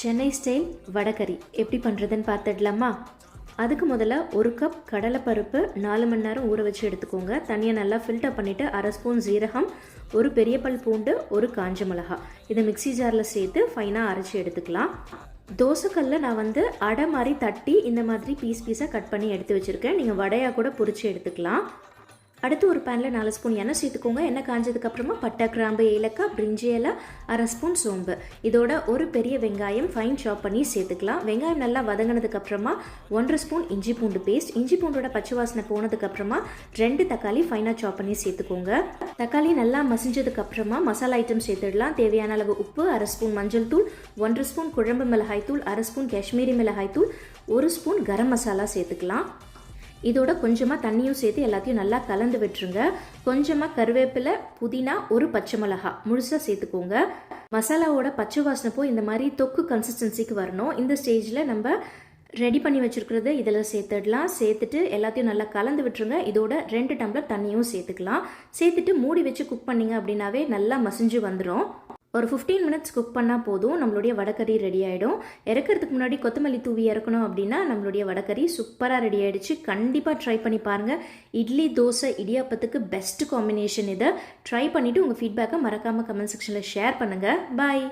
Chennai style வடைக்கறி எப்படி பண்ணுறதுன்னு பார்த்துடலாமா? அதுக்கு முதல்ல ஒரு கப் கடலைப்பருப்பு 4 மணி நேரம் ஊற வச்சு எடுத்துக்கோங்க. தண்ணியை நல்லா ஃபில்டர் பண்ணிவிட்டு 1/2 ஸ்பூன் ஜீரகம், ஒரு பெரிய பல் பூண்டு, ஒரு காஞ்ச மிளகா இதை மிக்சி ஜாரில் சேர்த்து ஃபைனாக அரைச்சி எடுத்துக்கலாம். தோசைக்கல்ல நான் அடை மாதிரி தட்டி இந்த மாதிரி பீஸாக கட் பண்ணி எடுத்து வச்சுருக்கேன். நீங்கள் வடையாக கூட பொரிச்சு எடுத்துக்கலாம். அடுத்து ஒரு பேனில் 4 ஸ்பூன் எண்ணெய் சேர்த்துக்கோங்க. எண்ணெய் காஞ்சதுக்கப்புறமா பட்டை, கிராம்பு, ஏலக்காய், பிரிஞ்சி இலை, 1/2 ஸ்பூன் சோம்பு, இதோட ஒரு பெரிய வெங்காயம் ஃபைன் சாப் பண்ணி சேர்த்துக்கலாம். வெங்காயம் நல்லா வதங்கினதுக்கப்புறமா 1/2 ஸ்பூன் இஞ்சி பூண்டு பேஸ்ட், இஞ்சி பூண்டோட பச்சை வாசனை போனதுக்கப்புறமா 2 தக்காளி ஃபைனாக சாப் பண்ணி சேர்த்துக்கோங்க. தக்காளி நல்லா மசிஞ்சதுக்கப்புறமா மசாலா ஐட்டம் சேர்த்துடலாம். தேவையான அளவு உப்பு, 1/2 ஸ்பூன் மஞ்சள் தூள், 1 ஸ்பூன் குழம்பு மிளகாய் தூள், 1/2 ஸ்பூன் காஷ்மீரி மிளகாய் தூள், 1 ஸ்பூன் கரம் மசாலா சேர்த்துக்கலாம். இதோட கொஞ்சமாக தண்ணியும் சேர்த்து எல்லாத்தையும் நல்லா கலந்து விட்டுருங்க. கொஞ்சமாக கருவேப்பிலை, புதினா, ஒரு பச்சை மிளகா முழுசாக சேர்த்துக்கோங்க. மசாலாவோட பச்சை வாசனை போய் இந்த மாதிரி தொக்கு கன்சிஸ்டன்சிக்கு வரணும். இந்த ஸ்டேஜில் நம்ம ரெடி பண்ணி வச்சுருக்கிறது இதில் சேர்த்துடலாம். சேர்த்துட்டு எல்லாத்தையும் நல்லா கலந்து விட்டுருங்க. இதோட 2 டம்ளர் தண்ணியும் சேர்த்துக்கலாம். சேர்த்துட்டு மூடி வச்சு குக் பண்ணிங்க அப்படின்னாவே நல்லா மசிஞ்சு வந்துடும். ஒரு 15 மினிட்ஸ் குக் பண்ணால் போதும், நம்மளுடைய வடைக்கறி ரெடி ஆகிடும். இறக்கிறதுக்கு முன்னாடி கொத்தமல்லி தூவி இறக்கணும் அப்படின்னா நம்மளுடைய வடைக்கறி சூப்பராக ரெடி ஆகிடுச்சு. கண்டிப்பாக ட்ரை பண்ணி பாருங்கள். இட்லி, தோசை, இடியாப்பத்துக்கு பெஸ்ட் காம்பினேஷன் இதை. ட்ரை பண்ணிவிட்டு உங்கள் ஃபீட்பேக்கை மறக்காமல் கமெண்ட் செக்ஷனில் ஷேர் பண்ணுங்கள். பாய்.